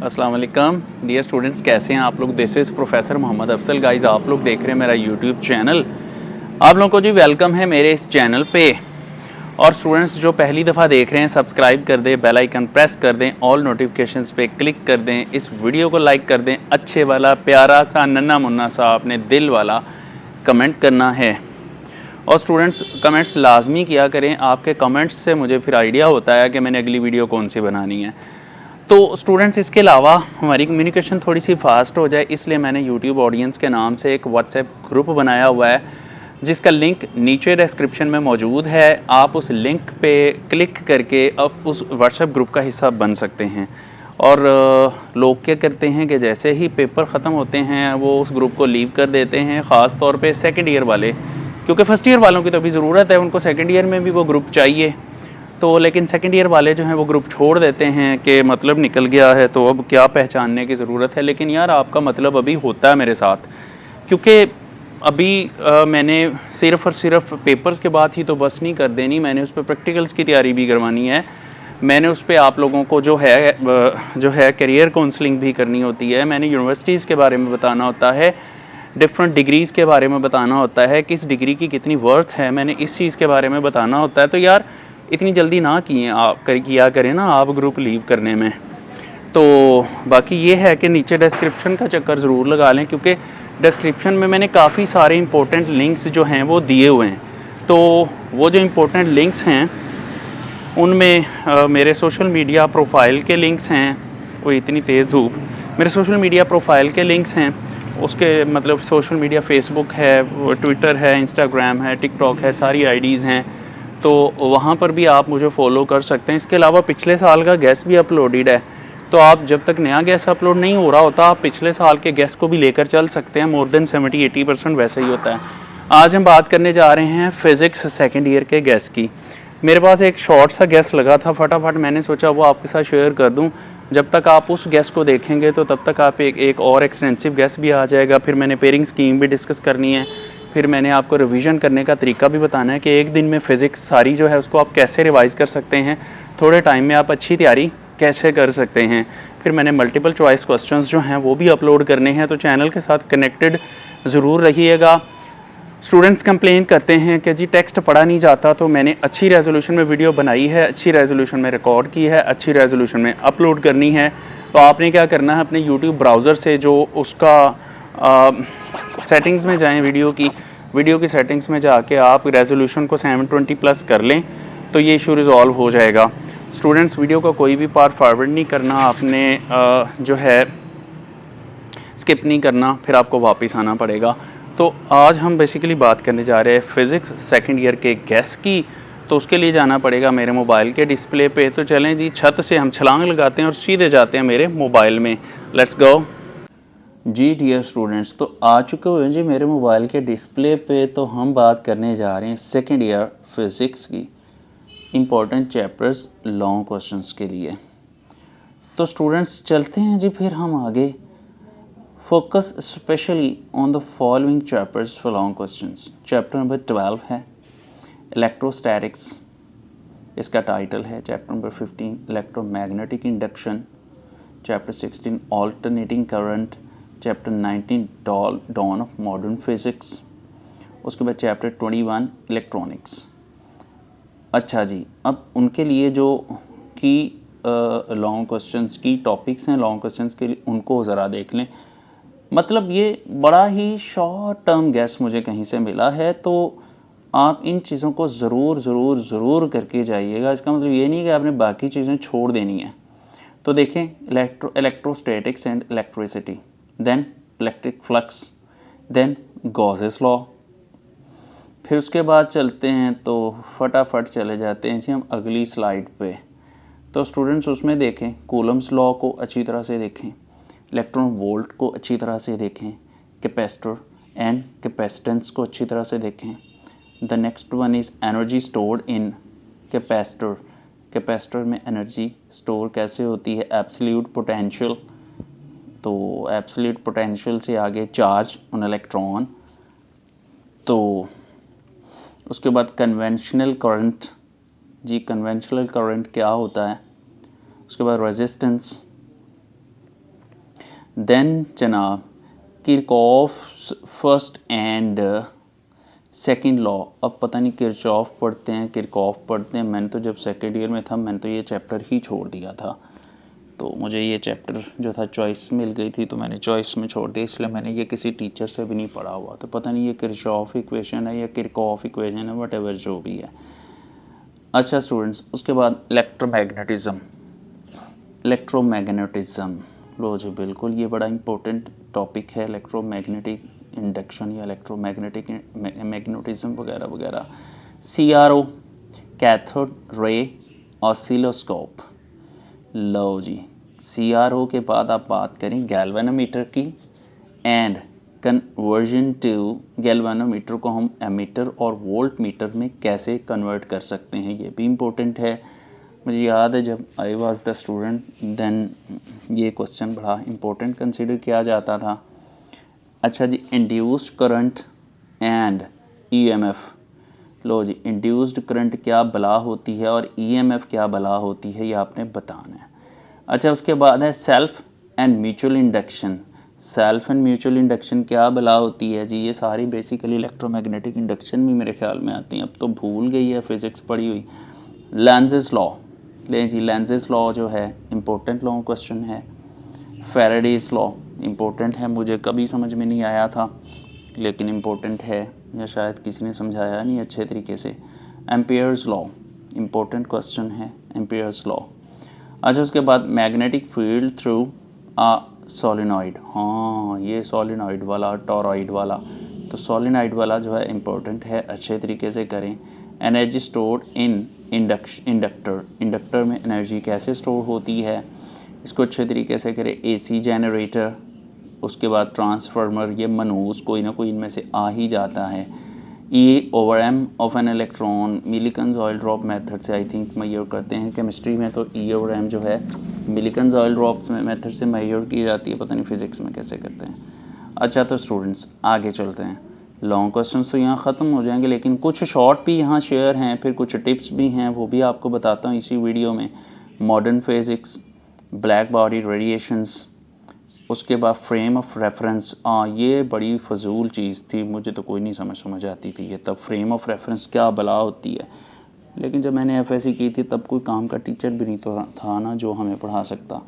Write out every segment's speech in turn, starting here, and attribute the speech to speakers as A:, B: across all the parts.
A: अस्सलाम वालेकुम dear students, कैसे हैं आप लोग। This is professor Mohammad Afsal. Guys, आप लोग देख रहे हैं मेरा यूट्यूब चैनल। आप लोगों को जी वेलकम है मेरे इस चैनल पे। और स्टूडेंट्स जो पहली दफ़ा देख रहे हैं, सब्सक्राइब कर दें, बेल आइकन प्रेस कर दें, ऑल नोटिफिकेशंस पे क्लिक कर दें, इस वीडियो को लाइक कर दें, अच्छे वाला प्यारा सा नन्ना मुन्ना सा अपने दिल वाला कमेंट करना है। और स्टूडेंट्स कमेंट्स लाजमी किया करें, आपके कमेंट्स से मुझे फिर आइडिया होता है कि मैंने अगली वीडियो कौन सी बनानी है। तो स्टूडेंट्स इसके अलावा हमारी कम्युनिकेशन थोड़ी सी फास्ट हो जाए, इसलिए मैंने यूट्यूब ऑडियंस के नाम से एक व्हाट्सएप ग्रुप बनाया हुआ है, जिसका लिंक नीचे डिस्क्रिप्शन में मौजूद है। आप उस लिंक पे क्लिक करके अब उस व्हाट्सएप ग्रुप का हिस्सा बन सकते हैं। और लोग क्या करते हैं कि जैसे ही पेपर ख़त्म होते हैं वो उस ग्रुप को लीव कर देते हैं, ख़ास तौर पे सेकंड ईयर वाले, क्योंकि फ़र्स्ट ईयर वालों की तो अभी ज़रूरत है, उनको सेकंड ईयर में भी वो ग्रुप चाहिए। तो लेकिन सेकंड ईयर वाले जो हैं वो ग्रुप छोड़ देते हैं कि मतलब निकल गया है तो अब क्या पहचानने की ज़रूरत है। लेकिन यार आपका मतलब अभी होता है मेरे साथ, क्योंकि अभी मैंने सिर्फ़ और सिर्फ पेपर्स के बाद ही तो बस नहीं कर देनी, मैंने उस पर प्रैक्टिकल्स की तैयारी भी करवानी है। मैंने उस पर आप लोगों को जो है करियर काउंसलिंग भी करनी होती है। मैंने यूनिवर्सिटीज़ के बारे में बताना होता है, डिफरेंट डिग्रीज़ के बारे में बताना होता है, किस डिग्री की कितनी वर्थ है, मैंने इस चीज़ के बारे में बताना होता है। तो यार इतनी जल्दी ना किया करें ना आप ग्रुप लीव करने में। तो बाकी ये है कि नीचे डिस्क्रिप्शन का चक्कर ज़रूर लगा लें, क्योंकि डिस्क्रिप्शन में मैंने काफ़ी सारे इंपॉर्टेंट लिंक्स जो हैं वो दिए हुए हैं। तो वो जो इंपॉर्टेंट लिंक्स हैं उनमें मेरे सोशल मीडिया प्रोफाइल के लिंक्स हैं। वो इतनी तेज़ धूप, मेरे सोशल मीडिया प्रोफाइल के लिंक्स हैं। उसके मतलब सोशल मीडिया फेसबुक है, ट्विटर है, इंस्टाग्राम है, टिकटॉक है, सारी आईडीज़ हैं। तो वहाँ पर भी आप मुझे फॉलो कर सकते हैं। इसके अलावा पिछले साल का गैस भी अपलोडेड है, तो आप जब तक नया गैस अपलोड नहीं हो रहा होता आप पिछले साल के गैस को भी लेकर चल सकते हैं। मोर देन 70-80% वैसे ही होता है। आज हम बात करने जा रहे हैं फ़िज़िक्स सेकेंड ईयर के गैस की। मेरे पास एक शॉर्ट सा गैस लगा था, फटाफट मैंने सोचा वो आपके साथ शेयर कर दूं। जब तक आप उस गैस को देखेंगे तो तब तक आप एक और एक्सटेंसिव गैस भी आ जाएगा। फिर मैंने पेयरिंग स्कीम भी डिस्कस करनी है। फिर मैंने आपको रिवीजन करने का तरीका भी बताना है कि एक दिन में फ़िज़िक्स सारी जो है उसको आप कैसे रिवाइज़ कर सकते हैं, थोड़े टाइम में आप अच्छी तैयारी कैसे कर सकते हैं। फिर मैंने मल्टीपल चॉइस क्वेश्चंस जो हैं वो भी अपलोड करने हैं, तो चैनल के साथ कनेक्टेड ज़रूर रहिएगा। स्टूडेंट्स कंप्लेन करते हैं कि जी टेक्स्ट पढ़ा नहीं जाता, तो मैंने अच्छी रेजोल्यूशन में वीडियो बनाई है, अच्छी रेजोल्यूशन में रिकॉर्ड की है, अच्छी रेजोल्यूशन में अपलोड करनी है। तो आपने क्या करना है, अपने यूट्यूब ब्राउज़र से जो उसका सेटिंग्स में जाएं, वीडियो की सेटिंग्स में जाके आप रेजोल्यूशन को 720+ कर लें, तो ये इशू रिज़ॉल्व हो जाएगा। स्टूडेंट्स वीडियो का कोई भी पार्ट फॉरवर्ड नहीं करना आपने, जो है स्किप नहीं करना, फिर आपको वापस आना पड़ेगा। तो आज हम बेसिकली बात करने जा रहे हैं फ़िज़िक्स सेकंड ईयर के गैस की। तो उसके लिए जाना पड़ेगा मेरे मोबाइल के डिस्प्ले पे। तो चलें जी, छत से हम छलांग लगाते हैं और सीधे जाते हैं मेरे मोबाइल में। लेट्स गो जी डियर स्टूडेंट्स। तो आ चुके हुए जी मेरे मोबाइल के डिस्प्ले पे। तो हम बात करने जा रहे हैं सेकेंड ईयर फ़िज़िक्स की इम्पोर्टेंट चैप्टर्स लॉन्ग क्वेश्चंस के लिए। तो स्टूडेंट्स चलते हैं जी फिर हम आगे। Focus specially on the following chapters for long questions. Chapter number 12 है इलेक्ट्रोस्टैटिक्स, इसका टाइटल है। Chapter number 15 electromagnetic induction. Chapter 16 alternating current. Chapter 19 dawn of modern physics. उसके बाद चैप्टर 21 इलेक्ट्रॉनिक्स। अच्छा जी, अब उनके लिए जो की लॉन्ग क्वेश्चंस की टॉपिक्स हैं लॉन्ग क्वेश्चंस के लिए, उनको ज़रा देख लें। मतलब ये बड़ा ही शॉर्ट टर्म गैस मुझे कहीं से मिला है, तो आप इन चीज़ों को ज़रूर करके जाइएगा। इसका मतलब ये नहीं कि आपने बाकी चीज़ें छोड़ देनी है। तो देखें, electrostatics and electricity, then electric flux, then Gauss's law. फिर उसके बाद चलते हैं, तो फटाफट चले जाते हैं जी हम अगली स्लाइड पे। तो स्टूडेंट्स उसमें देखें, कूलम्स लॉ को अच्छी तरह से देखें, इलेक्ट्रॉन वोल्ट को अच्छी तरह से देखें, कैपेसिटर एंड कैपेसिटेंस को अच्छी तरह से देखें। The next one is energy stored in capacitor. Capacitor में एनर्जी स्टोर कैसे होती है, एब्सोल्यूट पोटेंशियल। तो एब्सोल्यूट पोटेंशियल से आगे चार्ज ऑन इलेक्ट्रॉन। तो उसके बाद कन्वेंशनल करंट जी, कन्वेंशनल करंट क्या होता है। उसके बाद रेजिस्टेंस, देन जनाब Kirchhoff first and second law. अब पता नहीं किरचॉफ पढ़ते हैं किरचॉफ पढ़ते हैं, मैंने तो जब सेकेंड ईयर में था मैंने तो ये चैप्टर ही छोड़ दिया था। तो मुझे ये चैप्टर जो था चॉइस मिल गई थी तो मैंने चॉइस में छोड़ दिया, इसलिए मैंने ये किसी टीचर से भी नहीं पढ़ा हुआ। तो पता नहीं ये किरचॉफ इक्वेशन है या किरचॉफ इक्वेशन है, वटेवर जो भी है। अच्छा स्टूडेंट्स, उसके बाद इलेक्ट्रोमैग्नेटिज्म लो जी, बिल्कुल ये बड़ा इंपॉर्टेंट टॉपिक है, इलेक्ट्रोमैग्नेटिक इंडक्शन या इलेक्ट्रोमैग्नेटिक मैग्नेटिज्म वगैरह वगैरह। CRO cathode ray oscilloscope. लो जी, CRO के बाद आप बात करें गैल्वेनोमीटर की एंड कन्वर्जन टू गैल्वेनोमीटर को हम एमीटर और वोल्ट मीटर में कैसे कन्वर्ट कर सकते हैं, ये भी इम्पोर्टेंट है। मुझे याद है जब I was the student then ये क्वेश्चन बड़ा इम्पोर्टेंट कंसिडर किया जाता था। अच्छा जी, इंड्यूस्ड करंट एंड EMF। लो जी, इंड्यूस्ड करंट क्या बला होती है और EMF क्या बला होती है, ये आपने बताना है। अच्छा, उसके बाद है self and mutual induction. Self and mutual induction क्या बला होती है जी, ये सारी बेसिकली इलेक्ट्रोमैग्नेटिक इंडक्शन भी मेरे ख्याल में आती हैं, अब तो भूल गई है फिज़िक्स पढ़ी हुई। लेंज़ेस लॉ, ले जी, लेंज़ेस लॉ जो है इम्पोर्टेंट लॉ क्वेश्चन है। फैराडेज लॉ इम्पोर्टेंट है, मुझे कभी समझ में नहीं आया था लेकिन इम्पोर्टेंट है, या शायद किसी ने समझाया नहीं अच्छे तरीके से। एम्पियर्स लॉ इम्पोर्टेंट क्वेश्चन है, एम्पियर्स लॉ। अच्छा, उसके बाद मैग्नेटिक फील्ड थ्रू आ सोलिनॉइड। हाँ, ये सोलिनॉइड वाला, टॉरॉइड वाला, तो सोलिनॉइड वाला जो है इम्पोर्टेंट है, अच्छे तरीके से करें। एनर्जी स्टोर्ड इन इंडक्टर में एनर्जी कैसे स्टोर होती है, इसको अच्छे तरीके से करें। AC जनरेटर, उसके बाद ट्रांसफार्मर, ये मनूस कोई ना कोई इनमें से आ ही जाता है। E/m of an electron Millikan's oil drop method से आई थिंक मेजर करते हैं। केमिस्ट्री में तो E/m जो है मिलिकन्स ऑयल ड्रॉप मेथड से मेजर की जाती है, पता नहीं फिज़िक्स में कैसे करते हैं। अच्छा, तो स्टूडेंट्स आगे चलते हैं। लॉन्ग क्वेश्चंस तो यहाँ ख़त्म हो जाएंगे लेकिन कुछ शॉर्ट भी यहाँ शेयर हैं, फिर कुछ टिप्स भी हैं, वो भी आपको बताता हूँ इसी वीडियो में। Modern physics, black body radiations, उसके बाद फ्रेम ऑफ रेफरेंस। ये बड़ी फजूल चीज़ थी, मुझे तो कोई नहीं समझ आती थी ये, तब फ्रेम ऑफ रेफरेंस क्या बला होती है। लेकिन जब मैंने FSC की थी तब कोई काम का टीचर भी नहीं तो था ना जो हमें पढ़ा सकता,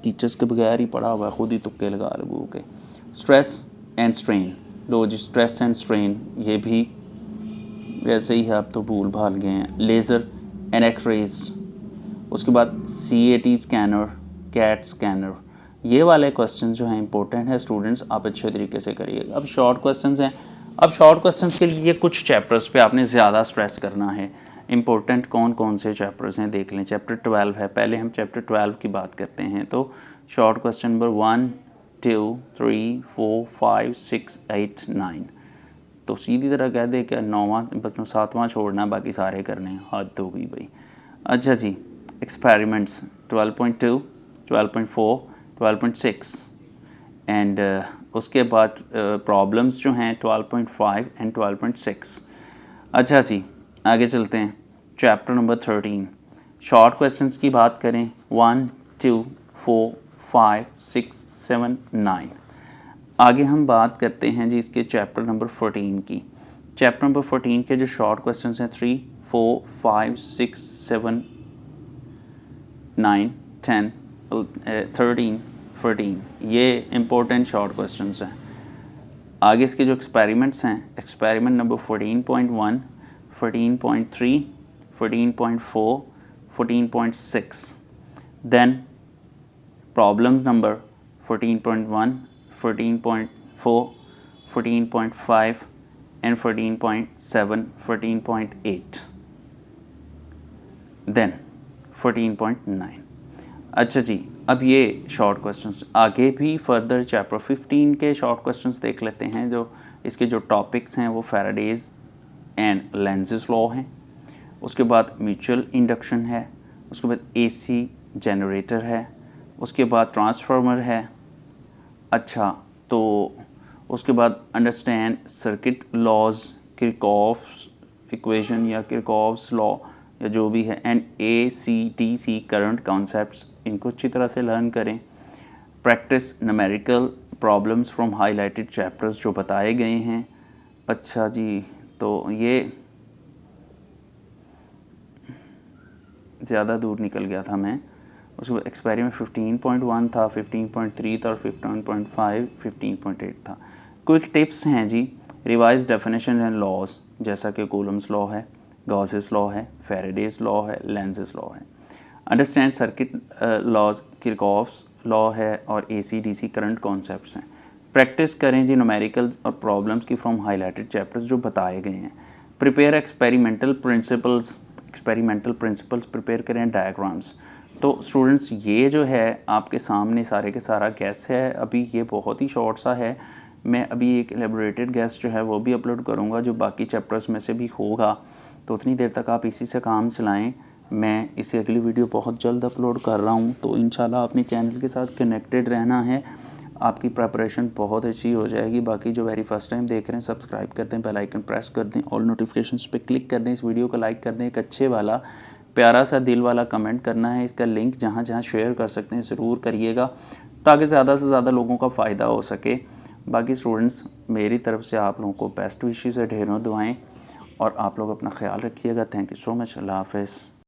A: टीचर्स के बगैर ही पढ़ा हुआ, खुद ही तुक्के लगा लगू के। स्ट्रेस एंड स्ट्रेन, लो जी, स्ट्रेस एंड स्ट्रेन ये भी वैसे ही है, अब तो भूल भाल गए हैं। लेज़र एंड एक्सरेज, उसके बाद CAT स्कैनर, कैट स्कैनर, ये वाले क्वेश्चन जो हैं इंपॉर्टेंट है स्टूडेंट्स, आप अच्छे तरीके से करिएगा। अब शॉर्ट क्वेश्चंस हैं, अब शॉर्ट क्वेश्चंस के लिए कुछ चैप्टर्स पे आपने ज़्यादा स्ट्रेस करना है। इंपॉर्टेंट कौन कौन से चैप्टर्स हैं देख लें। चैप्टर 12 है, पहले हम चैप्टर 12 की बात करते हैं। तो शॉर्ट क्वेश्चन नंबर 1, 2, 3, 4, 5, 6, 8, 9, तो सीधी तरह कह दे क्या 9वां मतलब 7वां छोड़ना, बाकी सारे करने हैं, हद हो गई भाई। अच्छा जी, एक्सपेरिमेंट्स 12.2, 12.4, 12.6 एंड उसके बाद प्रॉब्लम्स जो हैं 12.5 एंड 12.6। अच्छा जी, आगे चलते हैं। चैप्टर नंबर 13, शॉर्ट क्वेश्चंस की बात करें 1, 2, 4, 5, 6, 7, 9। आगे हम बात करते हैं जी इसके चैप्टर नंबर 14 की। चैप्टर नंबर 14 के जो शॉर्ट क्वेश्चंस हैं 3, 4, 5, 6, 7, 9, 10, 13, 14, ये इंपॉर्टेंट शॉर्ट क्वेश्चंस हैं। आगे इसके जो एक्सपेरिमेंट्स हैं, experiment number 14.1, 14.3, 14.4, 14.6, then problem number 14.1, 14.4, 14.5 and 14.7, 14.8, then 14.9। अच्छा जी, अब ये शॉर्ट क्वेश्चंस, आगे भी फर्दर चैप्टर 15 के शॉर्ट क्वेश्चंस देख लेते हैं। जो इसके जो टॉपिक्स हैं वो फैराडेज एंड लेंज़ेस लॉ हैं, उसके बाद म्यूचुअल इंडक्शन है, उसके बाद AC जनरेटर है, उसके बाद ट्रांसफार्मर है। अच्छा, तो उसके बाद understand circuit laws, Kirchhoff's equation या किरचॉफ्स लॉ या जो भी है, and AC DC current concepts, इनको अच्छी तरह से लर्न करें। Practice numerical problems from highlighted chapters जो बताए गए हैं। अच्छा जी, तो ये ज़्यादा दूर निकल गया था मैं। उसके बाद एक्सपायरी में 15.1 था, 15.3 था और 15.5, 15.8 था। क्विक टिप्स हैं जी। रिवाइज डेफिनेशन एंड लॉज, जैसा कि कूलम्स लॉ है, गॉसेस लॉ है, फैराडेज लॉ है, लेंज़ेस लॉ है। Understand circuit laws, Kirchhoff's law है और AC/DC करंट कॉन्सेप्ट्स हैं। प्रैक्टिस करें जी न्यूमेरिकल्स और प्रॉब्लम्स की फ्रॉम हाईलाइटेड चैप्टर्स जो बताए गए हैं। प्रिपेयर एक्सपेरिमेंटल प्रिंसिपल्स प्रिपेयर करें, डायग्राम्स। तो स्टूडेंट्स ये जो है आपके सामने सारे के सारा गैस है। अभी ये बहुत ही शॉर्ट सा है। मैं अभी एक एलेबोरेटेड गैस जो है वो भी अपलोड करूँगा जो बाकी चैप्टर्स में से भी होगा, तो उतनी देर तक आप इसी से काम चलाएं। मैं इससे अगली वीडियो बहुत जल्द अपलोड कर रहा हूँ, तो इंशाल्लाह अपने चैनल के साथ कनेक्टेड रहना है। आपकी प्रिपरेशन बहुत अच्छी हो जाएगी। बाकी जो वेरी फर्स्ट टाइम देख रहे हैं सब्सक्राइब कर दें, बेल आइकन प्रेस कर दें, ऑल नोटिफिकेशंस पे क्लिक कर दें, इस वीडियो को लाइक कर दें, एक अच्छे वाला प्यारा सा दिल वाला कमेंट करना है। इसका लिंक जहाँ जहाँ शेयर कर सकते हैं ज़रूर करिएगा ताकि ज़्यादा से ज़्यादा लोगों का फ़ायदा हो सके। बाकी स्टूडेंट्स मेरी तरफ से आप लोगों को बेस्ट विशेज़ है, ढेरों दुआएँ, और आप लोग अपना ख्याल रखिएगा। Thank you so much. अल्लाह हाफ़िज़।